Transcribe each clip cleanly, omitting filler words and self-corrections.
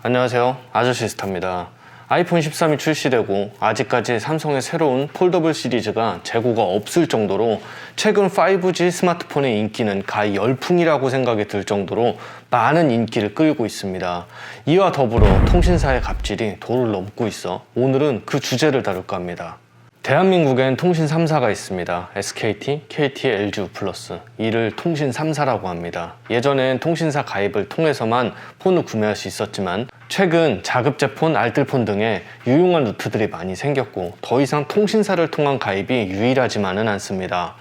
안녕하세요, 아저씨스타입니다. 아이폰 13이 출시되고 아직까지 삼성의 새로운 폴더블 시리즈가 재고가 없을 정도로 최근 5G 스마트폰의 인기는 가히 열풍이라고 생각이 들 정도로 많은 인기를 끌고 있습니다. 이와 더불어 통신사의 갑질이 도를 넘고 있어 오늘은 그 주제를 다룰까 합니다. 대한민국엔 통신 3사가 있습니다. SKT, KT, LG U+, 이를 통신 3사라고 합니다. 예전엔 통신사 가입을 통해서만 폰을 구매할 수 있었지만 최근 자급제폰, 알뜰폰 등의 유용한 루트들이 많이 생겼고 더 이상 통신사를 통한 가입이 유일하지만은 않습니다.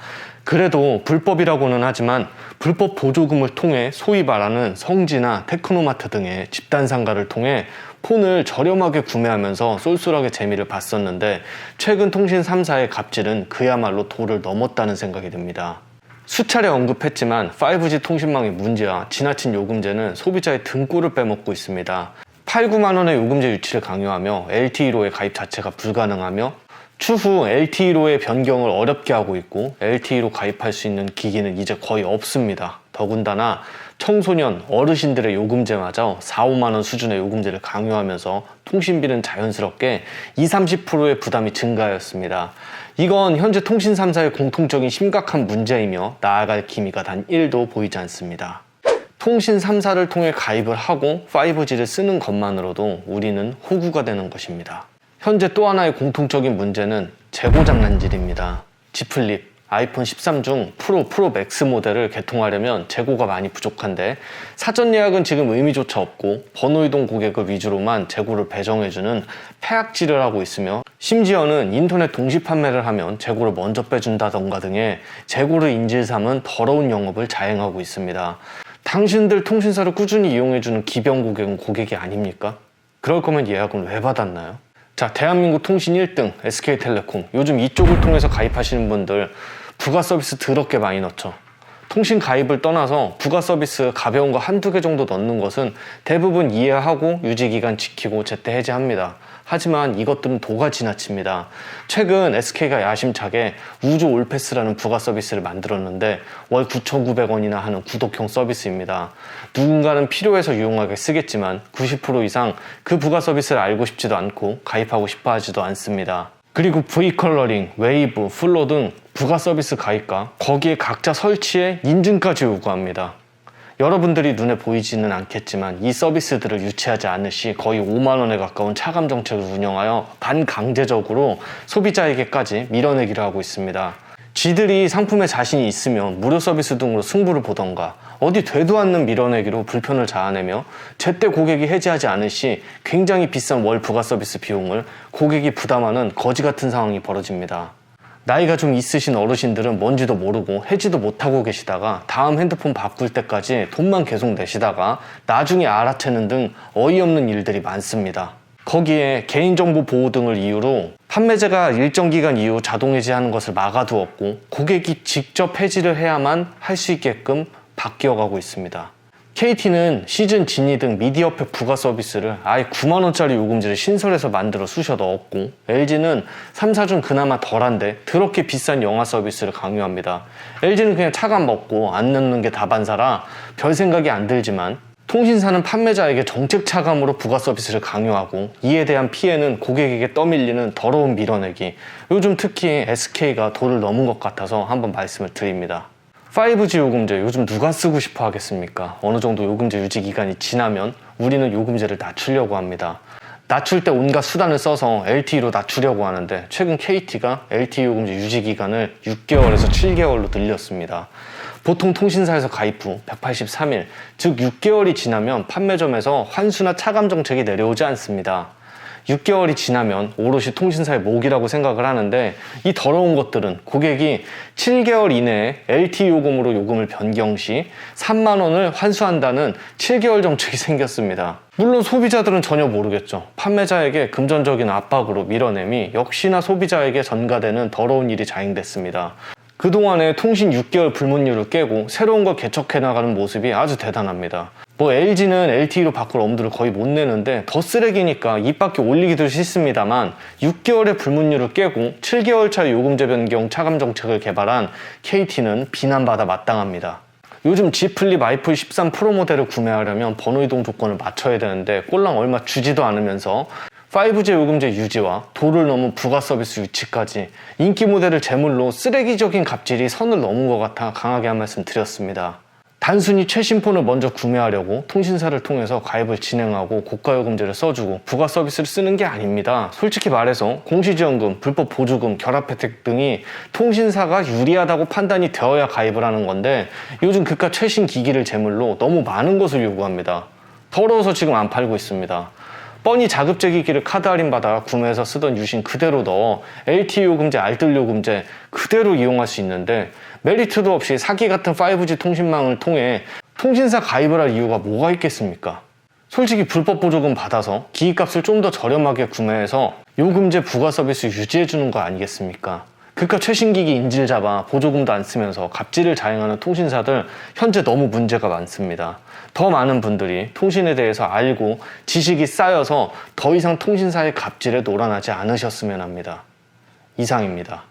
그래도 불법이라고는 하지만 불법 보조금을 통해 소위 말하는 성지나 테크노마트 등의 집단상가를 통해 폰을 저렴하게 구매하면서 쏠쏠하게 재미를 봤었는데 최근 통신 3사의 갑질은 그야말로 도를 넘었다는 생각이 듭니다. 수차례 언급했지만 5G 통신망의 문제와 지나친 요금제는 소비자의 등골을 빼먹고 있습니다. 8, 9만 원의 요금제 유치를 강요하며 LTE로의 가입 자체가 불가능하며 추후 LTE로의 변경을 어렵게 하고 있고 LTE로 가입할 수 있는 기기는 이제 거의 없습니다. 더군다나 청소년, 어르신들의 요금제마저 4, 5만 원 수준의 요금제를 강요하면서 통신비는 자연스럽게 20, 30%의 부담이 증가하였습니다. 이건 현재 통신 3사의 공통적인 심각한 문제이며 나아갈 기미가 단 1도 보이지 않습니다. 통신 3사를 통해 가입을 하고 5G를 쓰는 것만으로도 우리는 호구가 되는 것입니다. 현재 또 하나의 공통적인 문제는 재고 장난질입니다. Z 플립, 아이폰 13 중 프로 맥스 모델을 개통하려면 재고가 많이 부족한데 사전 예약은 지금 의미조차 없고 번호 이동 고객을 위주로만 재고를 배정해주는 폐악질을 하고 있으며 심지어는 인터넷 동시 판매를 하면 재고를 먼저 빼준다던가 등의 재고를 인질 삼은 더러운 영업을 자행하고 있습니다. 당신들 통신사를 꾸준히 이용해주는 기병 고객은 고객이 아닙니까? 그럴 거면 예약은 왜 받았나요? 자, 대한민국 통신 1등 SK텔레콤, 요즘 이쪽을 통해서 가입하시는 분들 부가 서비스 더럽게 많이 넣죠. 통신 가입을 떠나서 부가 서비스 가벼운 거 한두 개 정도 넣는 것은 대부분 이해하고 유지기간 지키고 제때 해제합니다. 하지만 이것들은 도가 지나칩니다. 최근 SK가 야심차게 우주 올패스라는 부가 서비스를 만들었는데 월 9,900원이나 하는 구독형 서비스입니다. 누군가는 필요해서 유용하게 쓰겠지만 90% 이상 그 부가 서비스를 알고 싶지도 않고 가입하고 싶어 하지도 않습니다. 그리고 V컬러링, 웨이브, 플로 등 부가 서비스 가입과 거기에 각자 설치에 인증까지 요구합니다. 여러분들이 눈에 보이지는 않겠지만 이 서비스들을 유치하지 않을 시 거의 5만 원에 가까운 차감 정책을 운영하여 반강제적으로 소비자에게까지 밀어내기를 하고 있습니다. 쥐들이 상품에 자신이 있으면 무료 서비스 등으로 승부를 보던가 어디 되도 않는 밀어내기로 불편을 자아내며 제때 고객이 해지하지 않을 시 굉장히 비싼 월 부가 서비스 비용을 고객이 부담하는 거지 같은 상황이 벌어집니다. 나이가 좀 있으신 어르신들은 뭔지도 모르고 해지도 못하고 계시다가 다음 핸드폰 바꿀 때까지 돈만 계속 내시다가 나중에 알아채는 등 어이없는 일들이 많습니다. 거기에 개인정보 보호 등을 이유로 판매자가 일정 기간 이후 자동 해지하는 것을 막아두었고 고객이 직접 해지를 해야만 할 수 있게끔 바뀌어가고 있습니다. KT는 시즌 지니 등 미디어팩 부가 서비스를 아예 9만원짜리 요금제를 신설해서 만들어 쑤셔 넣었고 LG는 3사 중 그나마 덜한데 더럽게 비싼 영화 서비스를 강요합니다. LG는 그냥 차감 먹고 안 넣는 게 다반사라 별 생각이 안 들지만 통신사는 판매자에게 정책 차감으로 부가 서비스를 강요하고 이에 대한 피해는 고객에게 떠밀리는 더러운 밀어내기. 요즘 특히 SK가 도를 넘은 것 같아서 한번 말씀을 드립니다. 5G 요금제 요즘 누가 쓰고 싶어 하겠습니까? 어느 정도 요금제 유지 기간이 지나면 우리는 요금제를 낮추려고 합니다. 낮출 때 온갖 수단을 써서 LTE로 낮추려고 하는데 최근 KT가 LTE 요금제 유지 기간을 6개월에서 7개월로 늘렸습니다. 보통 통신사에서 가입 후 183일, 즉 6개월이 지나면 판매점에서 환수나 차감 정책이 내려오지 않습니다. 6개월이 지나면 오롯이 통신사의 몫이라고 생각을 하는데 이 더러운 것들은 고객이 7개월 이내에 LTE 요금으로 요금을 변경 시 3만 원을 환수한다는 7개월 정책이 생겼습니다. 물론 소비자들은 전혀 모르겠죠. 판매자에게 금전적인 압박으로 밀어내미 역시나 소비자에게 전가되는 더러운 일이 자행됐습니다. 그동안에 통신 6개월 불문율을 깨고 새로운 걸 개척해 나가는 모습이 아주 대단합니다. LG는 LTE로 바꿀 엄두를 거의 못 내는데 더 쓰레기니까 입 밖에 올리기도 싫습니다만 6개월의 불문율을 깨고 7개월 차 요금제 변경 차감 정책을 개발한 KT는 비난받아 마땅합니다. 요즘 G 플립 아이폰 13 프로 모델을 구매하려면 번호 이동 조건을 맞춰야 되는데 꼴랑 얼마 주지도 않으면서 5G 요금제 유지와 도를 넘은 부가 서비스 유치까지 인기 모델을 제물로 쓰레기적인 갑질이 선을 넘은 것 같아 강하게 한 말씀 드렸습니다. 단순히 최신 폰을 먼저 구매하려고 통신사를 통해서 가입을 진행하고 고가 요금제를 써주고 부가 서비스를 쓰는 게 아닙니다. 솔직히 말해서 공시지원금, 불법 보조금, 결합 혜택 등이 통신사가 유리하다고 판단이 되어야 가입을 하는 건데 요즘 그깟 최신 기기를 제물로 너무 많은 것을 요구합니다. 더러워서 지금 안 팔고 있습니다. 뻔히 자급제기기를 카드 할인받아 구매해서 쓰던 유심 그대로 넣어 LTE 요금제, 알뜰 요금제 그대로 이용할 수 있는데 메리트도 없이 사기 같은 5G 통신망을 통해 통신사 가입을 할 이유가 뭐가 있겠습니까? 솔직히 불법 보조금 받아서 기기값을 좀 더 저렴하게 구매해서 요금제 부가 서비스 유지해주는 거 아니겠습니까? 그깟 최신 기기 인질 잡아 보조금도 안 쓰면서 갑질을 자행하는 통신사들 현재 너무 문제가 많습니다. 더 많은 분들이 통신에 대해서 알고 지식이 쌓여서 더 이상 통신사의 갑질에 놀아나지 않으셨으면 합니다. 이상입니다.